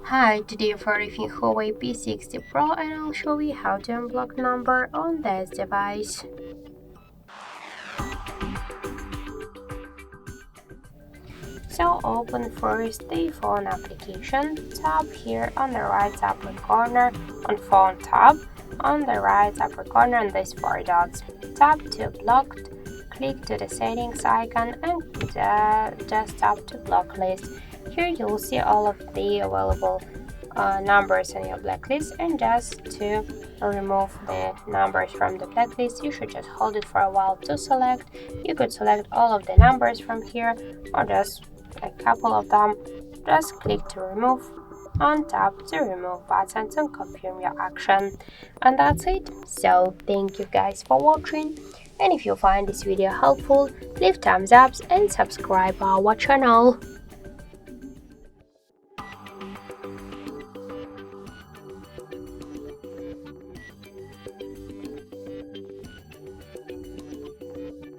Hi, today for reviewing Huawei P60 Pro and I'll show you how to unblock number on this device. So open first the phone application, tap here on the right upper corner on phone tab, on the right upper corner on these four dots. Tap to blocked, click to the settings icon and just tap to block list. Here you'll see all of the available numbers on your blacklist, and just to remove the numbers from the blacklist you should just hold it for a while to select. You could select all of the numbers from here or just a couple of them. Just click to remove and tap the remove button to confirm your action, and that's it. So thank you guys for watching, and if you find this video helpful, leave thumbs up and subscribe our channel.